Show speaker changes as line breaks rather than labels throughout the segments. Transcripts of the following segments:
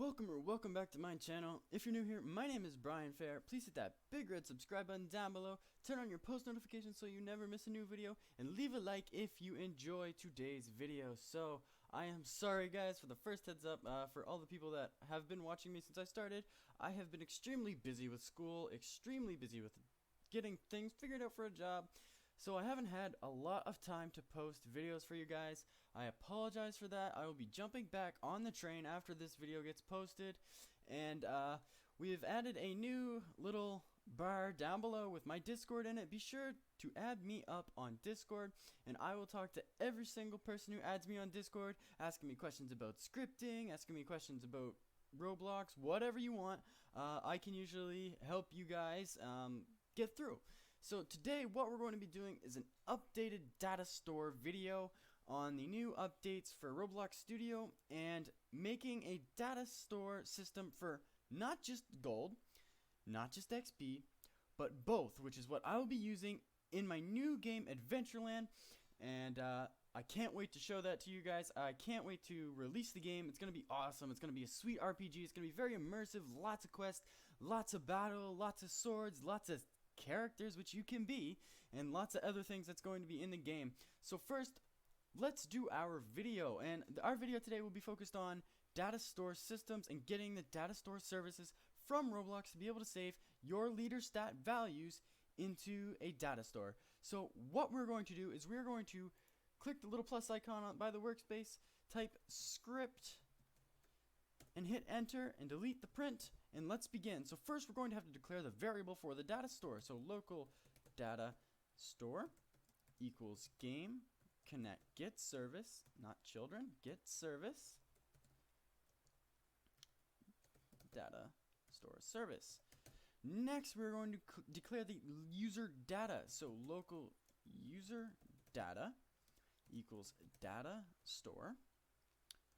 Welcome or welcome back to my channel. If you're new here, my name is Brian Fair. Please hit that big red subscribe button down below, turn on your post notifications so you never miss a new video, and leave a like if you enjoy today's video. So, I am sorry guys for the first heads up, for all the people that have been watching me since I started. I have been extremely busy with school, extremely busy with getting things figured out for a job. So I haven't had a lot of time to post videos for you guys. I apologize for that. I will be jumping back on the train after this video gets posted. And we have added a new little bar down below with my Discord in it. Be sure to add me up on Discord, and I will talk to every single person who adds me on Discord, asking me questions about scripting, asking me questions about Roblox, whatever you want. I can usually help you guys get through. So today what we're going to be doing is an updated data store video on the new updates for Roblox Studio and making a data store system for not just gold, not just XP, but both, which is what I will be using in my new game Adventureland. And I can't wait to show that to you guys. I can't wait to release the game. It's going to be awesome. It's going to be a sweet RPG. It's going to be very immersive, lots of quests, lots of battle, lots of swords, lots of characters which you can be, and lots of other things that's going to be in the game. So first, let's do our video, and our video today will be focused on data store systems and getting the data store services from Roblox to be able to save your leader stat values into a data store. So what we're going to do is we're going to click the little plus icon by the workspace, type script, and hit enter and delete the print, and let's begin. So first we're going to have to declare the variable for the data store. So local data store equals game connect get service, not children, get service data store service. Next we're going to declare the user data. So local user data equals data store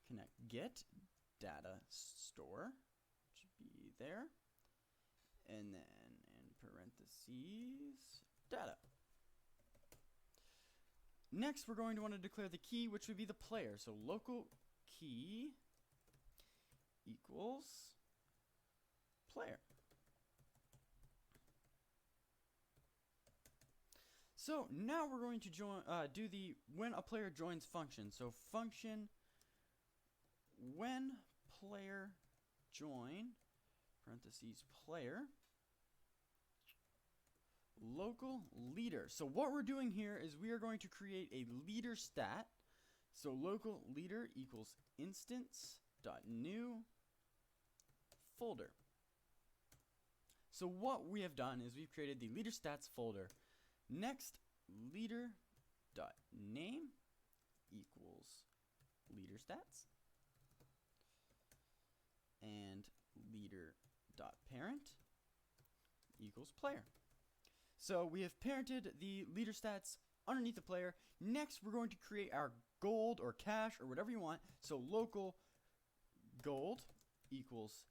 connect get data store, should be there, and then in parentheses data. Next we're going to want to declare the key, which would be the player. So local key equals player. So now we're going to do the when a player joins function. So function when player join, parentheses player, local leader. So what we're doing here is we are going to create a leader stat. So local leader equals instance.new folder. So what we have done is we've created the leader stats folder. Next, leader.name equals leader stats, and leader.parent equals player. So we have parented the leader stats underneath the player. Next we're going to create our gold or cash or whatever you want. So local gold equals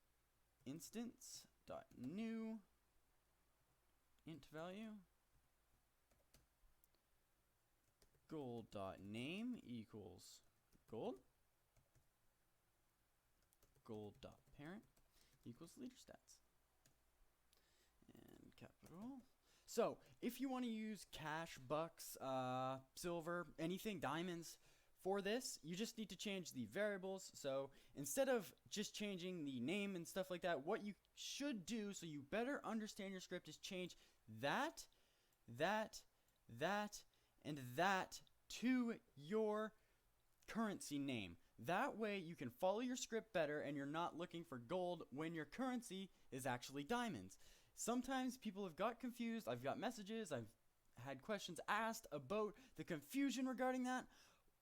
instance.new int value, gold.name equals gold, gold.parent equals leader stats, and capital. So if you want to use cash, bucks, silver, anything, diamonds for this, you just need to change the variables. So instead of just changing the name and stuff like that, what you should do so you better understand your script is change that, and that to your currency name. That way you can follow your script better and you're not looking for gold when your currency is actually diamonds. Sometimes people have got confused. I've got messages, I've had questions asked about the confusion regarding that.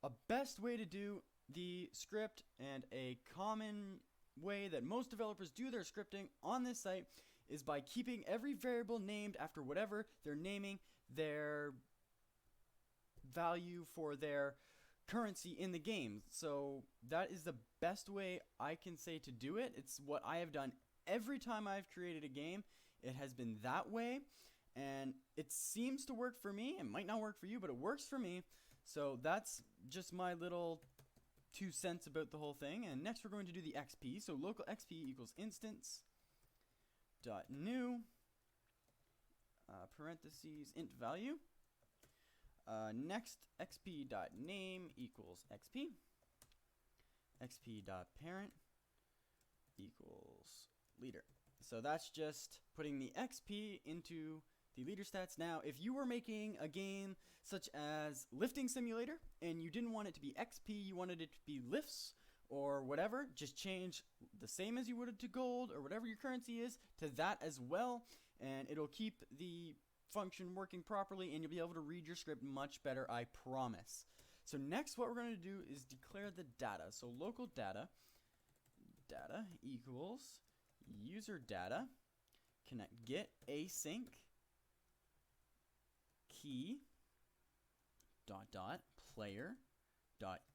A best way to do the script, and a common way that most developers do their scripting on this site, is by keeping every variable named after whatever they're naming their value for their currency in the game. So that is the best way I can say to do it. It's what I have done every time I've created a game. It has been that way, and it seems to work for me. It might not work for you, but it works for me. So that's just my little 2 cents about the whole thing. And next we're going to do the XP. So local XP equals instance dot new parentheses int value. Next XP dot name equals XP. XP dot parent equals leader. So that's just putting the XP into the leader stats. Now, if you were making a game such as Lifting Simulator and you didn't want it to be XP, you wanted it to be lifts or whatever, just change the same as you would it to gold or whatever your currency is to that as well, and it'll keep the function working properly and you'll be able to read your script much better, I promise. So next what we're going to do is declare the data. So local data equals user data connect get async key player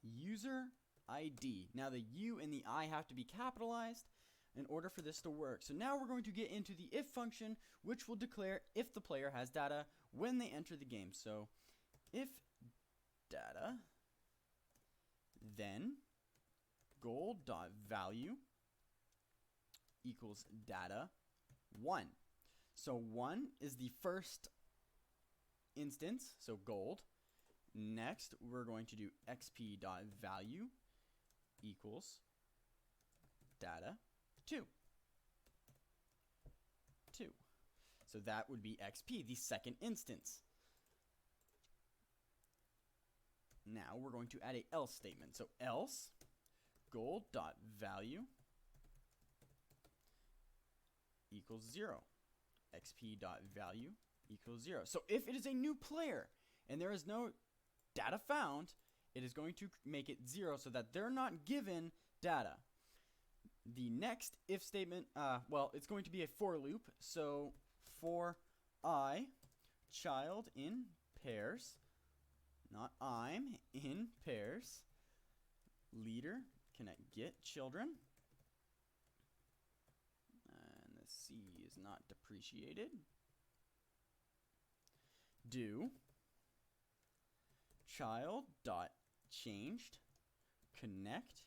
user ID. Now the U and the I have to be capitalized in order for this to work. So now we're going to get into the if function, which will declare if the player has data when they enter the game. So if data, then gold.value equals data 1. So 1 is the first instance, so gold. Next, we're going to do xp.value equals data 2. So that would be XP, the second instance. Now we're going to add a else statement. So else gold.value equals 0. XP.value equals 0. So if it is a new player and there is no data found, it is going to make it 0 so that they're not given data. The next if statement, well, it's going to be a for loop. So for I, child in pairs, not I'm, in pairs, leader, connect get children, and the C is not depreciated, do child dot changed connect,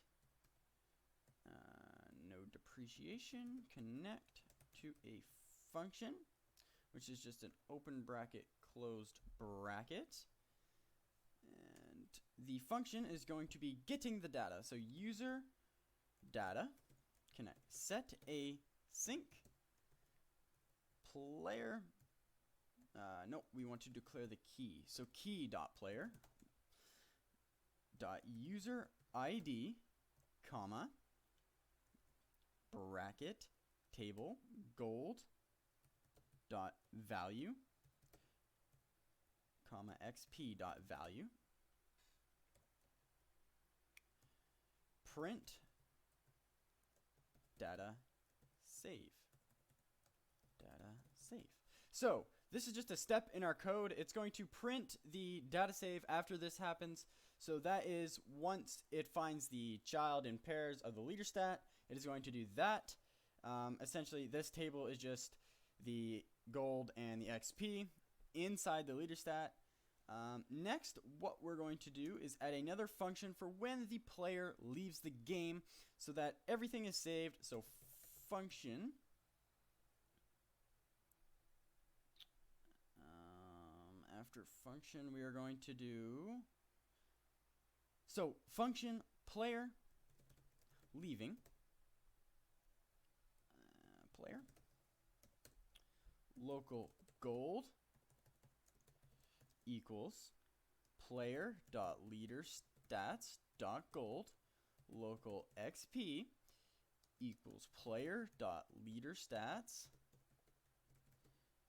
no depreciation, connect to a function, which is just an open bracket closed bracket, and the function is going to be getting the data. So user data connect set a sync player, no, we want to declare the key. So key dot player dot user ID comma bracket table gold dot value comma xp dot value print data save. So this is just a step in our code. It's going to print the data save after this happens. So that is once it finds the child in pairs of the leader stat, it is going to do that. Essentially, this table is just the gold and the XP inside the leader stat. Next, what we're going to do is add another function for when the player leaves the game so that everything is saved. So function after function we are going to do, so function player leaving player local gold equals player dot leader stats dot gold local XP equals player dot leader stats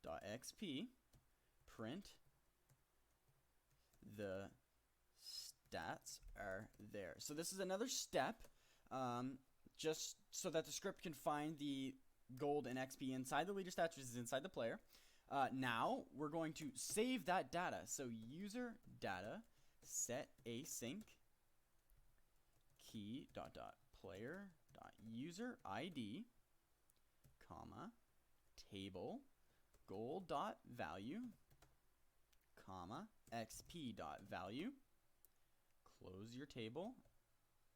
dot XP print the stats are there. So this is another step, just so that the script can find the gold and XP inside the leader stats, which is inside the player. Now we're going to save that data. So user data set async key dot player dot user ID comma table gold dot value comma xp dot value, close your table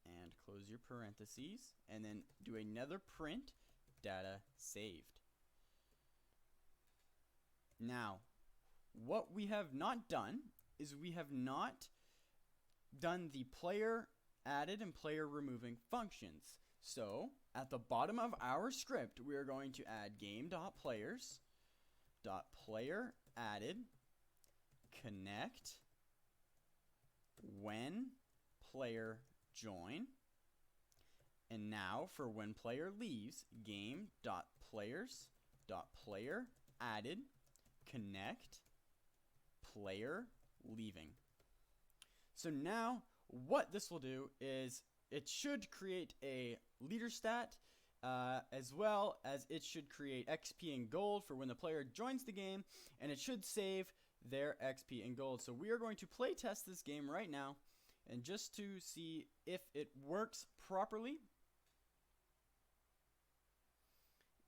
and close your parentheses, and then do another print, data saved. Now, what we have not done is we have not done the player added and player removing functions. So at the bottom of our script, we are going to add game.players.player added connect when player join, and now for when player leaves, game.players.player added connect player leaving. So now what this will do is it should create a leader stat, as well as it should create XP and gold for when the player joins the game, and it should save their XP and gold. So we are going to play test this game right now, and just to see if it works properly.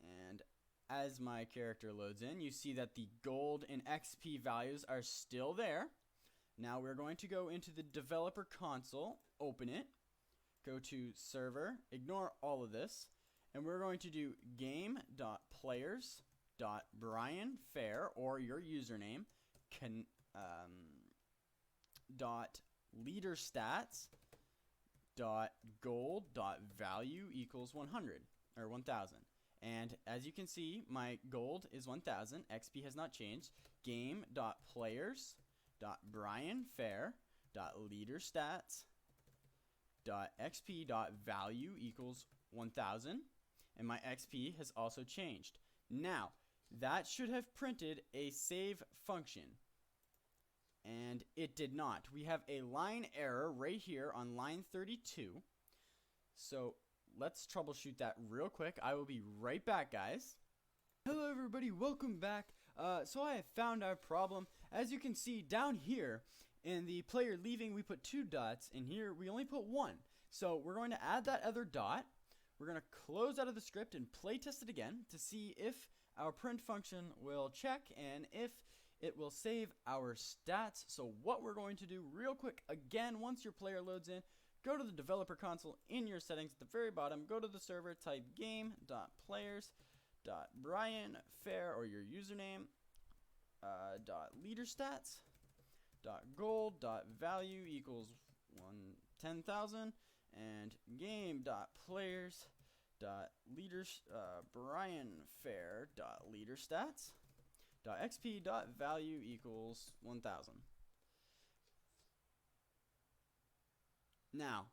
And as my character loads in, you see that the gold and XP values are still there. Now we're going to go into the developer console, open it, go to server, ignore all of this, and we're going to do game.players.brianfair, or your username, dot leaderstats dot gold dot value equals 100 or 1000. And as you can see, my gold is 1000, XP has not changed. game.players.brianfair.leaderstats.xp.value equals 1000, and my XP has also changed. Now, that should have printed a save function, and it did not. We have a line error right here on line 32. So let's troubleshoot that real quick. I will be right back, guys. Hello everybody, welcome back. So I have found our problem. As you can see down here in the player leaving, we put 2 dots. In here we only put 1. So we're going to add that other dot. We're going to close out of the script and play test it again to see if our print function will check and if it will save our stats. So what we're going to do real quick, again, once your player loads in, go to the developer console in your settings at the very bottom, go to the server, type game.players.brianfair, or your username, .leaderstats.gold.value equals 10,000, and game.players.brianfair.leaderstats.xp.value equals 1000. Now,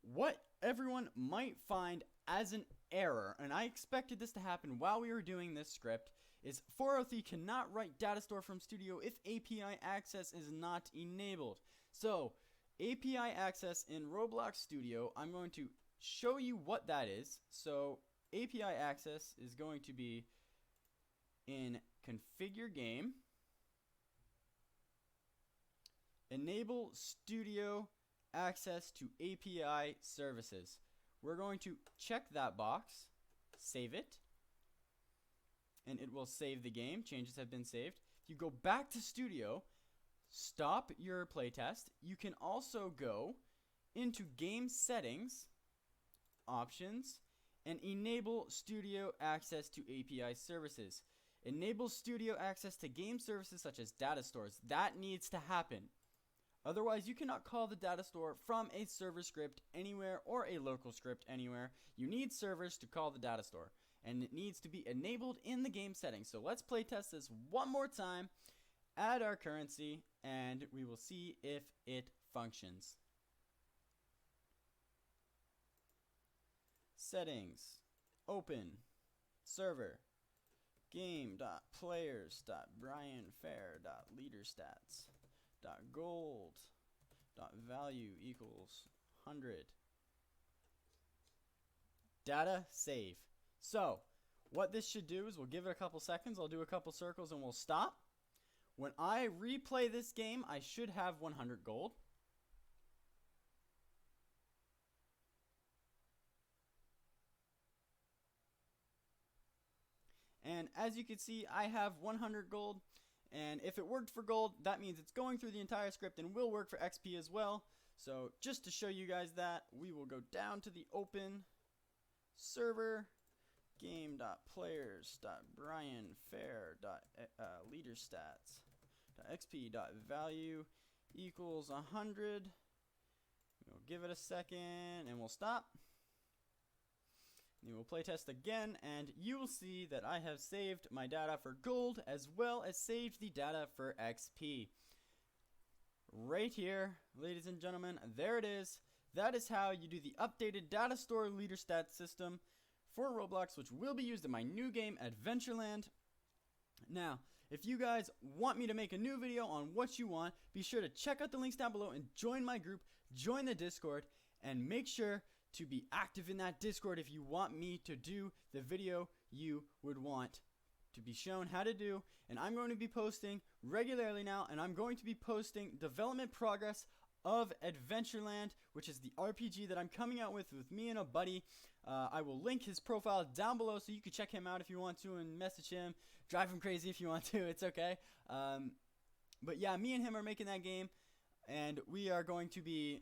what everyone might find as an error, and I expected this to happen while we were doing this script, is 403 cannot write DATASTORE from Studio if API access is not enabled. So, API access in Roblox Studio, I'm going to show you what that is. So, API access is going to be in Configure Game, Enable Studio Access to API Services. We're going to check that box, save it, and it will save the game. Changes have been saved. If you go back to Studio, stop your playtest. You can also go into Game Settings, Options, and Enable Studio Access to API Services. Enable Studio Access to game services such as data stores. That needs to happen. Otherwise, you cannot call the data store from a server script anywhere or a local script anywhere. You need servers to call the data store, and it needs to be enabled in the game settings. So let's play test this one more time, add our currency, and we will see if it functions. Settings, open, server, game.players.brianfair.leaderstats.gold.value equals 100. Data save. So what this should do is we'll give it a couple seconds. I'll do a couple circles and we'll stop. When I replay this game, I should have 100 gold. And as you can see, I have 100 gold. And if it worked for gold, that means it's going through the entire script and will work for XP as well. So just to show you guys that, we will go down to the open server, game.players.brianfair.leaderstats.xp.value equals 100. We'll give it a second and we'll stop. We will play test again, and you will see that I have saved my data for gold as well as saved the data for XP. Right here, ladies and gentlemen, there it is. That is how you do the updated DATASTORE leader stat system for Roblox, which will be used in my new game, Adventureland. Now, if you guys want me to make a new video on what you want, be sure to check out the links down below and join my group, join the Discord, and make sure to be active in that Discord if you want me to do the video you would want to be shown how to do. And I'm going to be posting regularly now, and I'm going to be posting development progress of Adventureland, which is the RPG that I'm coming out with me and a buddy. I will link his profile down below so you can check him out if you want to and message him, drive him crazy if you want to, it's okay. But yeah, me and him are making that game, and we are going to be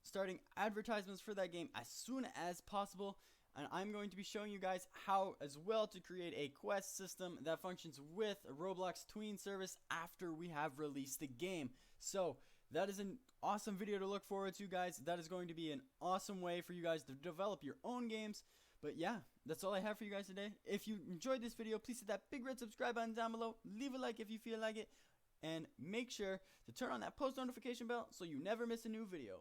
starting advertisements for that game as soon as possible. And I'm going to be showing you guys how as well to create a quest system that functions with a Roblox tween service after we have released the game. So that is an awesome video to look forward to, guys. That is going to be an awesome way for you guys to develop your own games. But yeah, that's all I have for you guys today. If you enjoyed this video, please hit that big red subscribe button down below. Leave a like if you feel like it. And make sure to turn on that post notification bell so you never miss a new video.